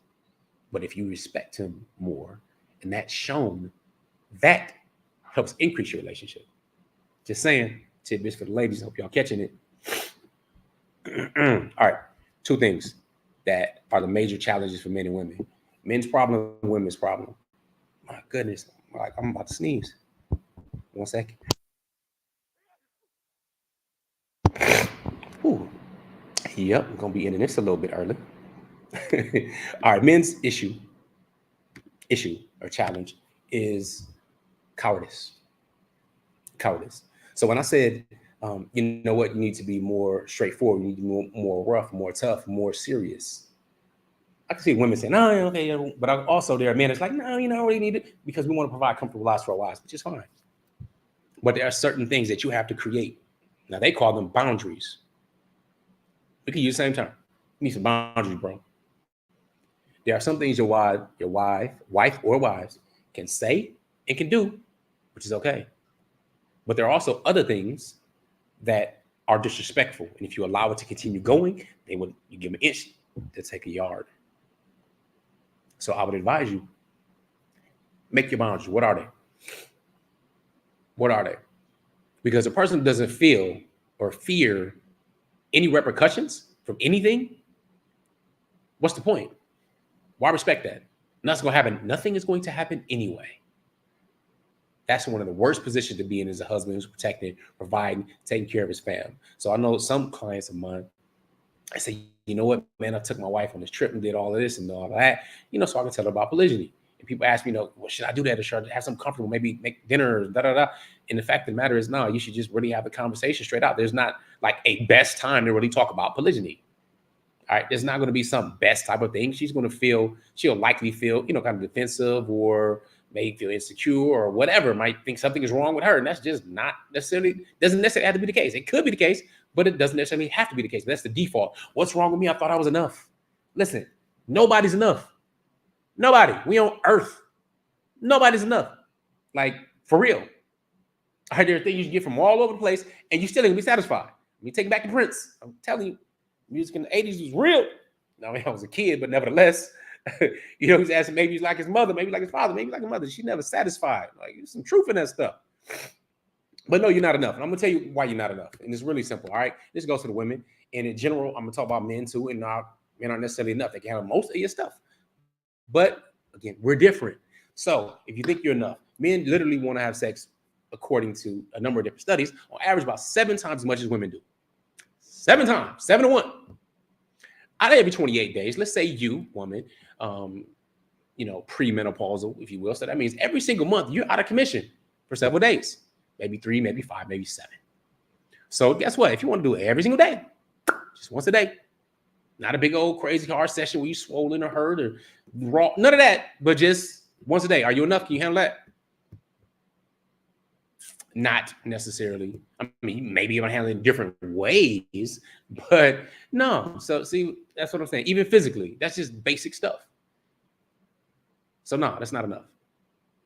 But if you respect him more, and that's shown, that helps increase your relationship. Just saying, tidbits for the ladies. Hope y'all catching it. All right, two things that are the major challenges for men and women. Men's problem, women's problem. My goodness, I'm about to sneeze. 1 second. Ooh. Yep, I'm gonna be ending this a little bit early. All right, men's issue or challenge is cowardice. So when I said, you know what, you need to be more straightforward, you need to be more rough, more tough, more serious. I can see women saying, "No, okay," but also there are men that's like, "No, you know, I don't really need it," because we want to provide comfortable lives for our wives, which is fine. But there are certain things that you have to create. Now they call them boundaries. We can use the same term. You need some boundaries, bro. There are some things your wife or wives can say and can do, which is okay. But there are also other things that are disrespectful. And if you allow it to continue going, you give them an inch, they'll take a yard. So I would advise you, make your boundaries. What are they? What are they? Because a person doesn't feel or fear any repercussions from anything, what's the point? Why respect that? Nothing's going to happen. Nothing is going to happen anyway. That's one of the worst positions to be in as a husband who's protecting, providing, taking care of his family. So I know some clients of mine, I say, you know what, man, I took my wife on this trip and did all of this and all of that, so I can tell her about polygyny. And people ask me, well, should I do that or should I have something comfortable, maybe make dinner, da-da-da. And the fact of the matter is, no, you should just really have the conversation straight out. There's not like a best time to really talk about polygyny. All right, there's not going to be some best type of thing. She'll likely feel, kind of defensive or may feel insecure or whatever, might think something is wrong with her. And that's just doesn't necessarily have to be the case. It could be the case, but it doesn't necessarily have to be the case. But that's the default. What's wrong with me? I thought I was enough. Listen, nobody's enough. Nobody. We on earth. Nobody's enough. Like, for real. I heard there are things you can get from all over the place and you still ain't gonna be satisfied. We take back the Prince. I'm telling you, music in the 80s was real. Now, I was a kid, but nevertheless, he's asking, maybe he's like his mother, maybe like his father, maybe like his mother. She's never satisfied. Like, there's some truth in that stuff. But no, you're not enough. And I'm going to tell you why you're not enough. And it's really simple, all right? This goes to the women. And in general, I'm going to talk about men too. And men aren't necessarily enough. They can handle most of your stuff. But again, we're different. So if you think you're enough, men literally want to have sex, according to a number of different studies, on average about 7 times as much as women do. 7 times, 7 to 1. Out of every 28 days, let's say you, woman, premenopausal, if you will. So that means every single month you're out of commission for several days, maybe 3, maybe 5, maybe 7. So guess what? If you want to do it every single day, just once a day, not a big old crazy hard session where you swollen or hurt or raw, none of that, but just once a day. Are you enough? Can you handle that? Not necessarily. I mean, maybe you're gonna handle it in different ways, but no. So see, that's what I'm saying. Even physically, that's just basic stuff. So no, that's not enough.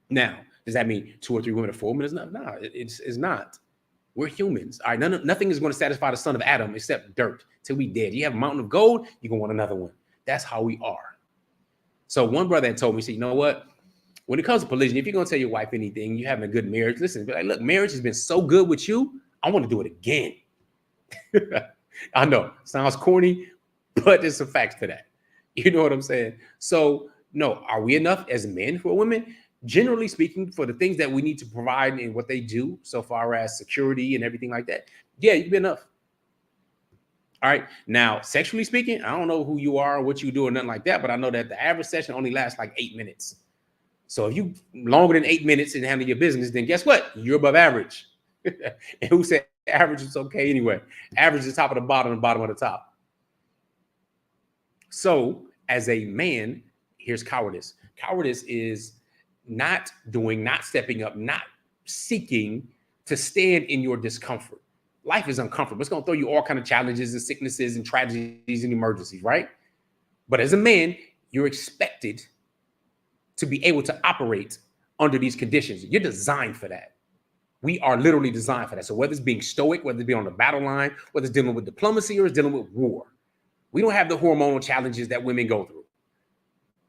Now, does that mean 2 or 3 women or 4 women is enough? No, it's not. We're humans. All right, nothing is going to satisfy the son of Adam except dirt till we dead. You have a mountain of gold, you're gonna want another one. That's how we are. So one brother had told me, he said, you know what? When it comes to polygyny, if you're going to tell your wife anything, you having a good marriage, listen, be like, look, marriage has been so good with you, I want to do it again. I know, sounds corny, but there's some facts to that. You know what I'm saying? So, no, are we enough as men for women? Generally speaking, for the things that we need to provide and what they do, so far as security and everything like that, yeah, you've been enough. All right. Now, sexually speaking, I don't know who you are, what you do, or nothing like that, but I know that the average session only lasts like 8 minutes. So if you longer than 8 minutes and handle your business, then guess what? You're above average. And who said average is okay anyway? Average is top of the bottom and bottom of the top. So as a man, here's cowardice. Cowardice is not stepping up, not seeking to stand in your discomfort. Life is uncomfortable. It's going to throw you all kinds of challenges and sicknesses and tragedies and emergencies, right? But as a man, you're expected to be able to operate under these conditions. You're designed for that. We are literally designed for that. So whether it's being stoic, whether it's being on the battle line, whether it's dealing with diplomacy or it's dealing with war, we don't have the hormonal challenges that women go through.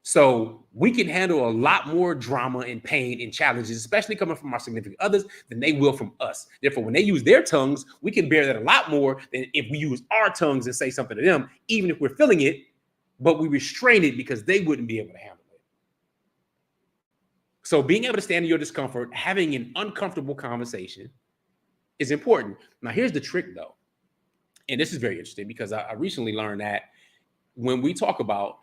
So we can handle a lot more drama and pain and challenges, especially coming from our significant others, than they will from us. Therefore, when they use their tongues, we can bear that a lot more than if we use our tongues and say something to them, even if we're feeling it, but we restrain it because they wouldn't be able to handle it. So being able to stand in your discomfort, having an uncomfortable conversation is important. Now, here's the trick, though. And this is very interesting because I recently learned that when we talk about,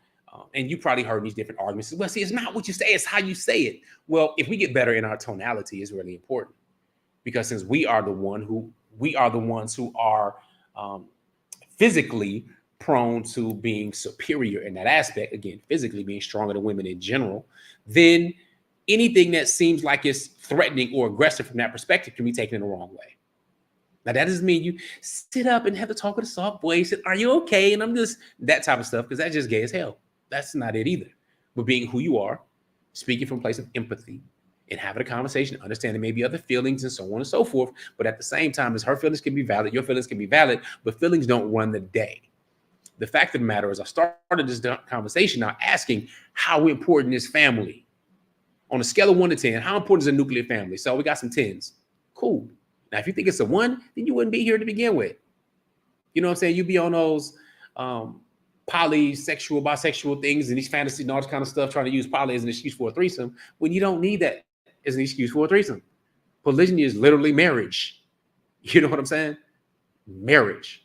and you probably heard these different arguments, well, see, it's not what you say, it's how you say it. Well, if we get better in our tonality is really important. because since we are the ones who are physically prone to being superior in that aspect, again, physically being stronger than women in general, then anything that seems like it's threatening or aggressive from that perspective can be taken in the wrong way. Now, that doesn't mean you sit up and have to talk with a soft voice and, are you okay? And I'm just that type of stuff, because that's just gay as hell. That's not it either. But being who you are, speaking from a place of empathy and having a conversation, understanding maybe other feelings and so on and so forth. But at the same time, as her feelings can be valid, your feelings can be valid, but feelings don't run the day. The fact of the matter is, I started this conversation now asking how important is family? On a scale of 1 to 10, how important is a nuclear family? So we got some 10s. Cool. Now, if you think it's a 1, then you wouldn't be here to begin with. You know what I'm saying? You'd be on those polysexual, bisexual things and these fantasies and all this kind of stuff, trying to use poly as an excuse for a threesome, when you don't need that as an excuse for a threesome. Polygyny is literally marriage. You know what I'm saying? Marriage.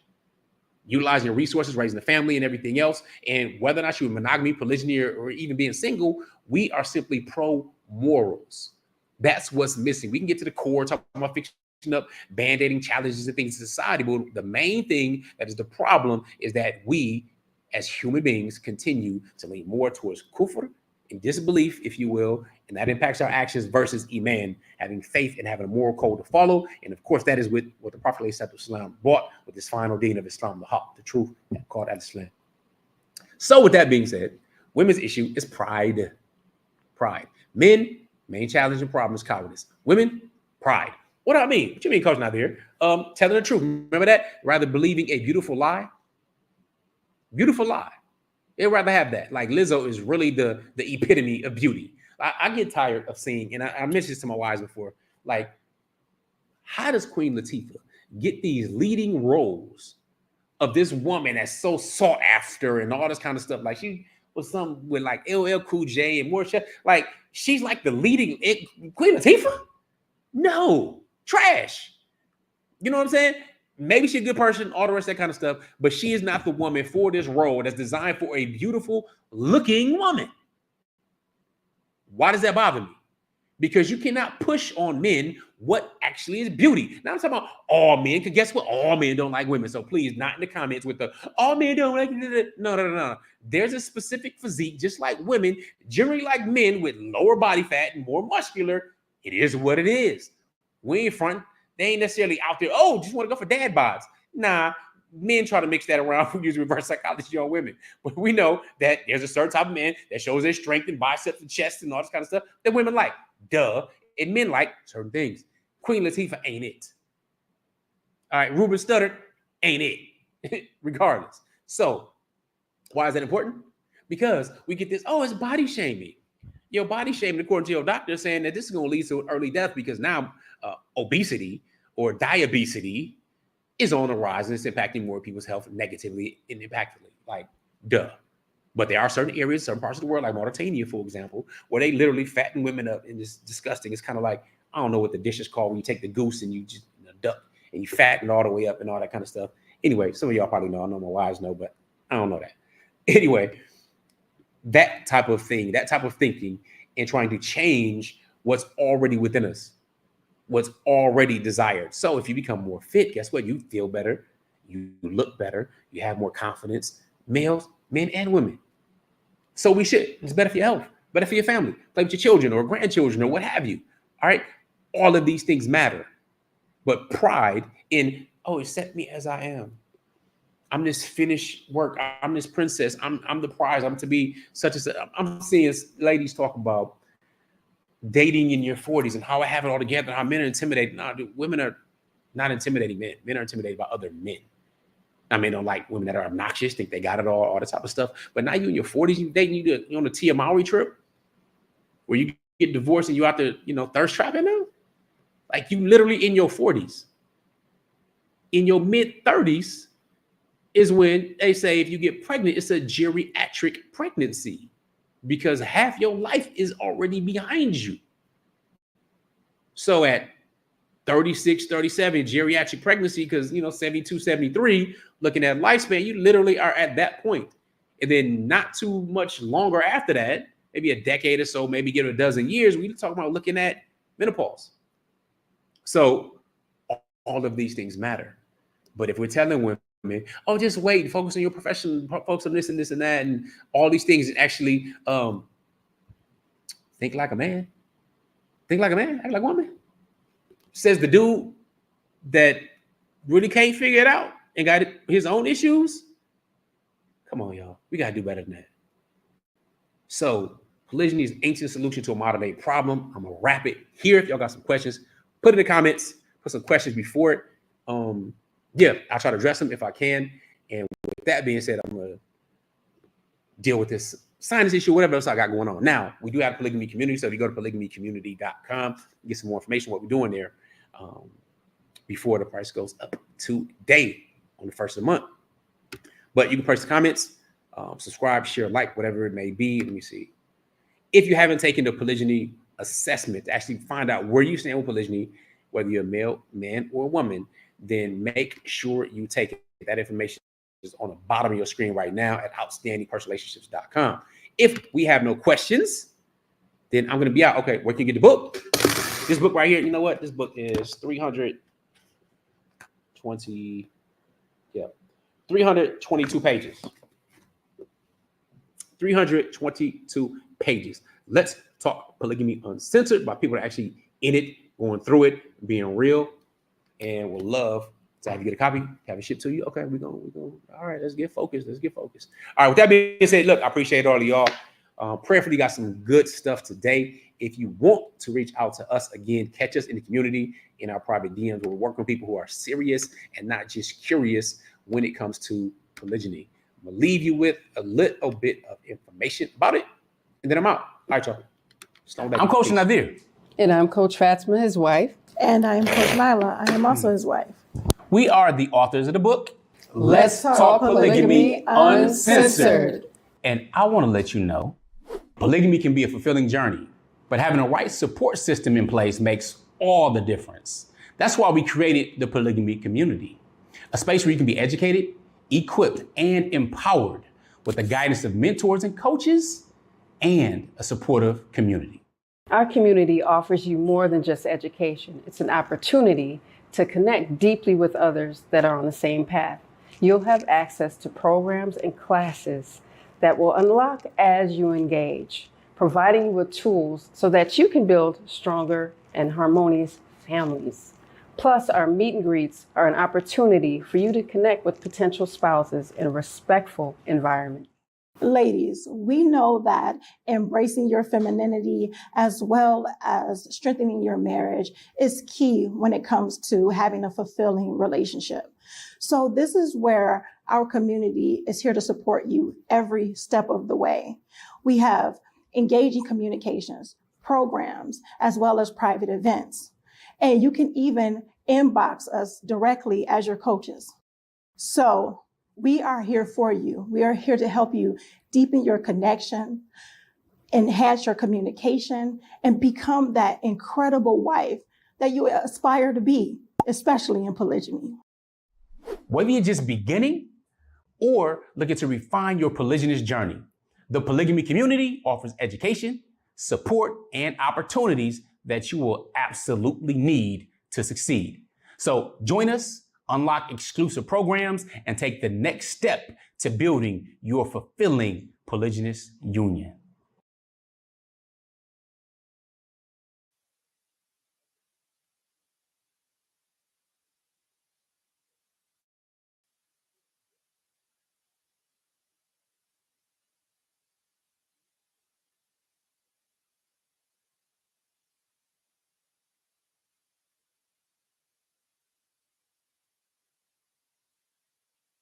Utilizing your resources, raising the family and everything else. And whether or not you're monogamy, polygyny, or even being single, we are simply pro-morals. That's what's missing. We can get to the core, talk about fixing up band-aiding challenges and things in society, but the main thing that is the problem is that we, as human beings, continue to lean more towards kufr and disbelief, if you will, and that impacts our actions versus iman, having faith and having a moral code to follow. And of course, that is what the Prophet ﷺ brought with this final deen of Islam, the haq, the truth, called al-Islam. So with that being said, women's issue is pride. Pride. Men, main challenge and problem is cowardice. Women, pride. What do I mean? What you mean, Coach Nazir? Telling the truth. Remember that? Rather believing a beautiful lie. Beautiful lie. They'd rather have that. Like Lizzo is really the epitome of beauty. I get tired of seeing, and I mentioned this to my wives before, like, how does Queen Latifah get these leading roles of this woman that's so sought after and all this kind of stuff? Like, she was some with like LL Cool J and more shit. Like, she's like the leading Queen Latifah? No. Trash. You know what I'm saying? Maybe she's a good person, all the rest of that kind of stuff, but she is not the woman for this role that's designed for a beautiful looking woman. Why does that bother me? Because you cannot push on men what actually is beauty. Now I'm talking about all men, because guess what? All men don't like women. So please, not in the comments with the all men don't like it. No. There's a specific physique, just like women, generally like men with lower body fat and more muscular. It is what it is. We ain't front. They ain't necessarily out there, oh, just want to go for dad bods. Nah, men try to mix that around. We use reverse psychology on women. But we know that there's a certain type of man that shows their strength and biceps and chest and all this kind of stuff that women like. Duh. And men like certain things. Queen Latifah ain't it. All right, Ruben Studdard ain't it. Regardless. So why is that important? Because we get this, oh, it's body shaming. Your body shaming, according to your doctor, saying that this is going to lead to early death because now obesity or diabetes is on the rise and it's impacting more people's health negatively and impactfully. Like, duh. But there are certain areas, certain parts of the world, like Mauritania, for example, where they literally fatten women up, and it's disgusting. It's kind of like, I don't know what the dish is called when you take the goose and you just duck and you fatten all the way up and all that kind of stuff. Anyway, some of y'all probably know. I know my wives know, but I don't know that. Anyway, that type of thing, that type of thinking and trying to change what's already within us, what's already desired. So if you become more fit, guess what? You feel better. You look better. You have more confidence. Males, men, and women. So we should. It's better for your health, better for your family. Play with your children or grandchildren or what have you. All right. All of these things matter. But pride in, oh, accept me as I am. I'm this finished work. I'm this princess. I'm the prize. I'm to be such as I'm seeing ladies talk about dating in your 40s and how I have it all together, how men are intimidated. No, dude, women are not intimidating men. Men are intimidated by other men. I mean, don't like women that are obnoxious, think they got it all that type of stuff. But now you in your 40s, you dating, you on a Tia Mowry trip where you get divorced and you out there, thirst trapping now. Like, you literally in your 40s. In your mid 30s is when they say if you get pregnant, it's a geriatric pregnancy because half your life is already behind you. So at 36, 37, geriatric pregnancy, because, 72, 73, looking at lifespan, you literally are at that point. And then not too much longer after that, maybe a decade or so, maybe get a dozen years, we're talking about looking at menopause. So all of these things matter. But if we're telling women, oh, just wait, focus on your profession, focus on this and this and that, and all these things, and actually think like a man, act like a woman, says the dude that really can't figure it out and got his own issues. Come on, y'all. We got to do better than that. So polygyny is an ancient solution to a modern day problem. I'm going to wrap it here. If y'all got some questions, put in the comments, put some questions before it. Yeah, I'll try to address them if I can. And with that being said, I'm going to deal with this sinus issue, whatever else I got going on. Now, we do have a polygamy community. So if you go to polygamycommunity.com, get some more information what we're doing there before the price goes up today on the first of the month. But you can post the comments, subscribe, share, like, whatever it may be. Let me see. If you haven't taken the polygyny assessment to actually find out where you stand with polygyny, whether you're a male, man, or a woman, then make sure you take it. That information is on the bottom of your screen right now at outstandingpersonrelationships.com. If we have no questions, then I'm going to be out. Okay, where can you get the book? This book right here, you know what? This book is 322 pages. 322 pages. Let's talk polygamy uncensored by people that are actually in it, going through it, being real, and will love to have you get a copy, have it shipped to you. Okay, we're going. All right, let's get focused. All right, with that being said, look, I appreciate all of y'all. Prayerfully got some good stuff today. If you want to reach out to us again, catch us in the community, in our private DMs, where we're working with people who are serious and not just curious when it comes to polygyny. I'm gonna leave you with a little bit of information about it, and then I'm out. All right, y'all. I'm Coach Nazir.
And I'm Coach Fatimah, his wife.
And I am Coach Nyla. I am also his wife.
We are the authors of the book,
Let's Talk Polygamy Uncensored.
And I want to let you know, polygamy can be a fulfilling journey, but having a right support system in place makes all the difference. That's why we created the polygamy community, a space where you can be educated, equipped, and empowered with the guidance of mentors and coaches and a supportive community.
Our community offers you more than just education. It's an opportunity to connect deeply with others that are on the same path. You'll have access to programs and classes that will unlock as you engage, providing you with tools so that you can build stronger and harmonious families. Plus, our meet and greets are an opportunity for you to connect with potential spouses in a respectful environment.
Ladies, we know that embracing your femininity as well as strengthening your marriage is key when it comes to having a fulfilling relationship. So this is where our community is here to support you every step of the way. We have engaging communications, programs, as well as private events. And you can even inbox us directly as your coaches. So we are here for you. We are here to help you deepen your connection, enhance your communication, and become that incredible wife that you aspire to be, especially in polygyny.
Whether you're just beginning or looking to refine your polygynous journey, the polygamy community offers education, support, and opportunities that you will absolutely need to succeed. So join us, unlock exclusive programs, and take the next step to building your fulfilling polygynous union.